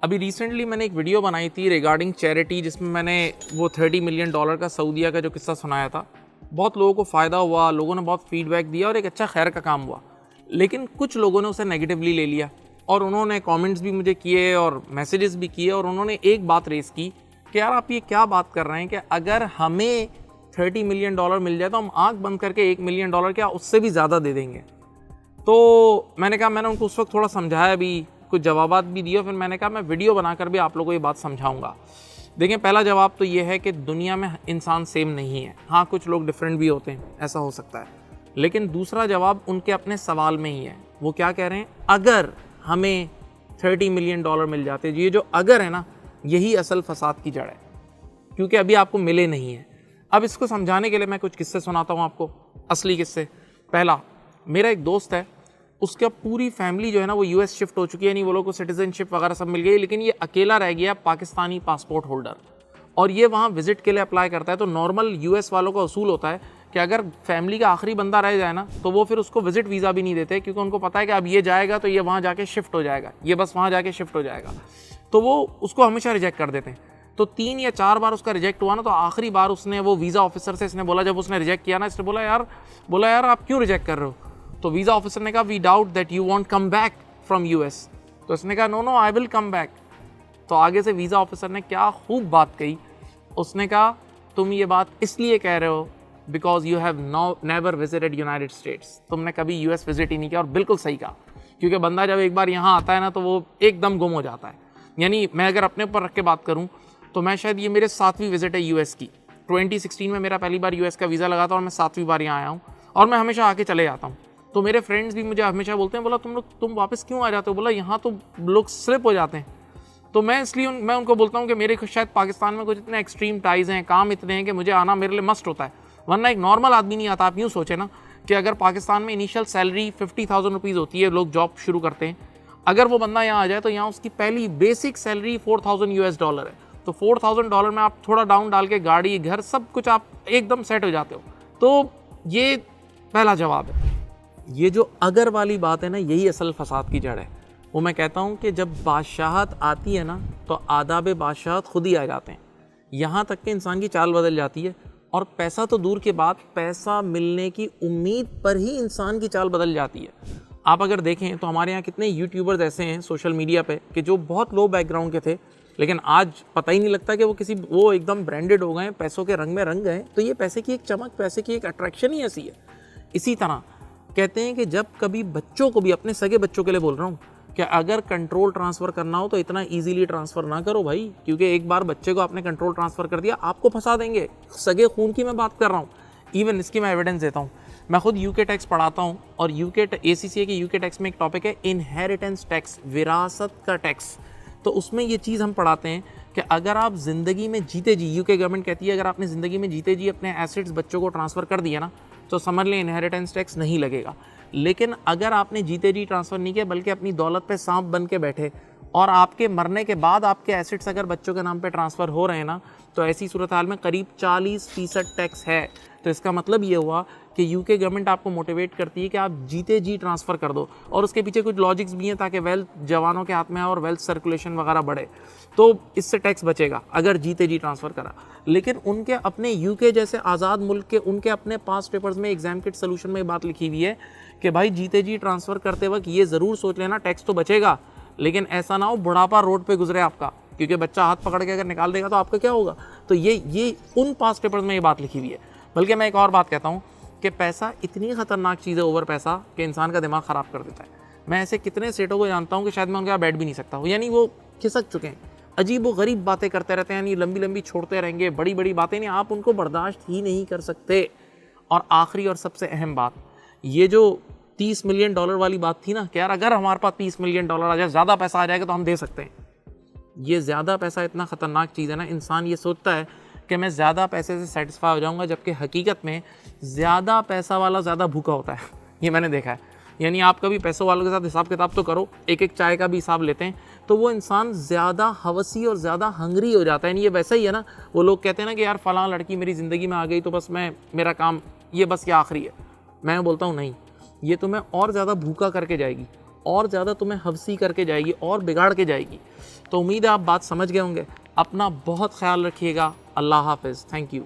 अभी रिसेंटली मैंने एक वीडियो बनाई थी रिगार्डिंग चैरिटी, जिसमें मैंने वो $30 मिलियन का सऊदीया का जो किस्सा सुनाया था। बहुत लोगों को फ़ायदा हुआ, लोगों ने बहुत फीडबैक दिया और एक अच्छा खैर का काम हुआ। लेकिन कुछ लोगों ने उसे नेगेटिवली ले लिया और उन्होंने कमेंट्स भी मुझे किए और मैसेजेस भी किए और उन्होंने एक बात रेस की कि यार आप ये क्या बात कर रहे हैं कि अगर हमें $30 मिलियन मिल जाए तो हम आँख बंद करके $1 मिलियन क्या उससे भी ज़्यादा दे देंगे। तो मैंने कहा, मैंने उनको उस वक्त थोड़ा समझाया भी, कुछ जवाबात भी दिए, फिर मैंने कहा मैं वीडियो बनाकर भी आप लोगों को ये बात समझाऊंगा। देखें, पहला जवाब तो ये है कि दुनिया में इंसान सेम नहीं है। हाँ, कुछ लोग डिफरेंट भी होते हैं, ऐसा हो सकता है। लेकिन दूसरा जवाब उनके अपने सवाल में ही है। वो क्या कह रहे हैं, अगर हमें $30 मिलियन मिल जाते, ये जो अगर है ना, यही असल फसाद की जड़ है, क्योंकि अभी आपको मिले नहीं है। अब इसको समझाने के लिए मैं कुछ किस्से सुनाता हूँ आपको, असली किस्से। पहला, मेरा एक दोस्त है, उसका पूरी फैमिली जो है ना वो यूएस शिफ्ट हो चुकी है, नहीं वो लोग को सिटीजनशिप वगैरह सब मिल गई, लेकिन ये अकेला रह गया पाकिस्तानी पासपोर्ट होल्डर, और ये वहाँ विजिट के लिए अप्लाई करता है। तो नॉर्मल यूएस वालों का असूल होता है कि अगर फैमिली का आखिरी बंदा रह जाए ना तो वो फिर उसको विजिट वीज़ा भी नहीं देते, क्योंकि उनको पता है कि अब ये जाएगा तो ये वहाँ जाके शिफ्ट हो जाएगा, ये बस वहाँ जाके शिफ्ट हो जाएगा, तो वो उसको हमेशा रिजेक्ट कर देते हैं। तो 3 या 4 बार उसका रिजेक्ट हुआ ना, तो आखिरी बार उसने वो वीज़ा ऑफिसर से इसने बोला, जब उसने रिजेक्ट किया ना, इसने बोला यार आप क्यों रिजेक्ट कर रहे हो? तो वीज़ा ऑफिसर ने कहा, we doubt that you won't come back from US. तो इसने कहा, no I will come back. तो आगे से वीज़ा ऑफिसर ने क्या खूब बात कही, उसने कहा, तुम ये बात इसलिए कह रहे हो because you have never visited United states, तुमने कभी यूएस विजिट ही नहीं किया। और बिल्कुल सही कहा, क्योंकि बंदा जब एक बार यहाँ आता है ना तो वो एकदम गुम हो जाता है। यानी मैं अगर अपने ऊपर रख के बात करूँ तो मैं शायद, ये मेरे 7वीं विजिट है यूएस की। 2016 में मेरा पहली बार यूएस का वीज़ा लगा था और मैं 7वीं बार यहाँ आया हूँ, और मैं हमेशा आके चले जाता हूँ। तो मेरे फ्रेंड्स भी मुझे हमेशा बोलते हैं, बोला तुम वापस क्यों आ जाते हो? बोला यहाँ तो लोग स्लिप हो जाते हैं। तो मैं उनको बोलता हूँ कि मेरे शायद पाकिस्तान में कुछ इतने एक्सट्रीम टाइज़ हैं, काम इतने हैं कि मुझे आना मेरे लिए मस्ट होता है, वरना एक नॉर्मल आदमी नहीं आता। आप यूँ सोचें ना कि अगर पाकिस्तान में इनिशियल सैलरी 50,000 रुपीज़ होती है, लोग जॉब शुरू करते हैं, अगर वो बंदा यहाँ आ जाए तो यहाँ उसकी पहली बेसिक सैलरी $4,000 है। तो $4,000 में आप थोड़ा डाउन डाल के गाड़ी, घर, सब कुछ आप एकदम सेट हो जाते हो। तो ये पहला जवाब है। ये जो अगर वाली बात है ना, यही असल फसाद की जड़ है। वो मैं कहता हूँ कि जब बादशाहत आती है ना तो आदाब बादशाहत खुद ही आ जाते हैं। यहाँ तक कि इंसान की चाल बदल जाती है, और पैसा तो दूर के बाद, पैसा मिलने की उम्मीद पर ही इंसान की चाल बदल जाती है। आप अगर देखें तो हमारे यहाँ कितने यूट्यूबर्स ऐसे हैं सोशल मीडिया पे कि जो बहुत लो बैकग्राउंड के थे, लेकिन आज पता ही नहीं लगता कि वो एकदम ब्रांडेड हो गए, पैसों के रंग में रंग गए। तो ये पैसे की एक चमक, पैसे की एक अट्रैक्शन ही ऐसी है। इसी तरह कहते हैं कि जब कभी बच्चों को भी, अपने सगे बच्चों के लिए बोल रहा हूँ, कि अगर कंट्रोल ट्रांसफ़र करना हो तो इतना इजीली ट्रांसफ़र ना करो भाई, क्योंकि एक बार बच्चे को आपने कंट्रोल ट्रांसफ़र कर दिया, आपको फंसा देंगे। सगे खून की मैं बात कर रहा हूँ, इवन इसकी मैं एविडेंस देता हूँ। मैं खुद यूके टैक्स पढ़ाता हूँ, और ACCA के यूके टैक्स में एक टॉपिक है इनहेरिटेंस टैक्स, विरासत का टैक्स। तो उसमें ये चीज़ हम पढ़ाते हैं कि अगर आप ज़िंदगी में जीते जी, यूके गवर्नमेंट कहती है, अगर आपने ज़िंदगी में जीते जी अपने एसेट्स बच्चों को ट्रांसफ़र कर दिया ना, तो समझ लें इनहेरिटेंस टैक्स नहीं लगेगा। लेकिन अगर आपने जीते जी ट्रांसफ़र नहीं किया, बल्कि अपनी दौलत पे सांप बन के बैठे, और आपके मरने के बाद आपके एसेट्स अगर बच्चों के नाम पे ट्रांसफ़र हो रहे हैं ना, तो ऐसी सूरत हाल में करीब 40% टैक्स है। तो इसका मतलब ये हुआ कि यूके गवर्नमेंट आपको मोटिवेट करती है कि आप जीते जी ट्रांसफ़र कर दो, और उसके पीछे कुछ लॉजिक्स भी हैं ताकि वेल्थ जवानों के हाथ में आए और वेल्थ सर्कुलेशन वगैरह बढ़े, तो इससे टैक्स बचेगा अगर जीते जी ट्रांसफ़र करा। लेकिन उनके अपने यूके जैसे आज़ाद मुल्क के, उनके अपने पास पेपर्स में, एग्जाम किट सोल्यूशन में बात लिखी हुई है कि भाई जीते जी ट्रांसफ़र करते वक्त ये ज़रूर सोच लेना, टैक्स तो बचेगा, लेकिन ऐसा ना हो बुढ़ापा रोड पे गुजरे आपका, क्योंकि बच्चा हाथ पकड़ के अगर निकाल देगा तो आपका क्या होगा। तो ये उन पास पेपर्स में ये बात लिखी हुई है। बल्कि मैं एक और बात कहता हूँ कि पैसा इतनी ख़तरनाक चीज़ है, ओवर पैसा, कि इंसान का दिमाग ख़राब कर देता है। मैं ऐसे कितने सेठों को जानता हूँ कि शायद मैं उनके यहाँ बैठ भी नहीं सकता हूँ, यानी वो खिसक चुके हैं, अजीब व गरीब बातें करते रहते हैं, यानी लंबी लंबी छोड़ते रहेंगे, बड़ी बड़ी बातें नहीं, आप उनको बर्दाश्त ही नहीं कर सकते। और आखिरी और सबसे अहम बात, ये जो $30 मिलियन वाली बात थी ना, कि यार अगर हमारे पास $30 मिलियन आ जाए, ज़्यादा पैसा आ जाएगा तो हम दे सकते हैं। ये ज़्यादा पैसा इतना ख़तरनाक चीज़ है ना, इंसान ये सोचता है कि मैं ज़्यादा पैसे से सेटिस्फाई हो जाऊँगा, जबकि हकीकत में ज़्यादा पैसा वाला ज़्यादा भूखा होता है। ये मैंने देखा है। यानी आप कभी पैसों वालों के साथ हिसाब किताब तो करो, एक एक चाय का भी हिसाब लेते हैं, तो वो इंसान ज़्यादा हवसी और ज़्यादा हंगरी हो जाता है। यानी ये वैसा ही है ना, वो लोग कहते हैं ना कि यार फ़लाँ लड़की मेरी ज़िंदगी में आ गई तो बस मेरा काम ये बस ये आखिरी है। मैं बोलता हूँ नहीं, ये तुम्हें और ज़्यादा भूखा करके जाएगी, और ज़्यादा तुम्हें हवसी करके जाएगी और बिगाड़ के जाएगी। तो उम्मीद है आप बात समझ गए होंगे। अपना बहुत ख्याल रखिएगा। अल्लाह हाफ़िज़। Thank you.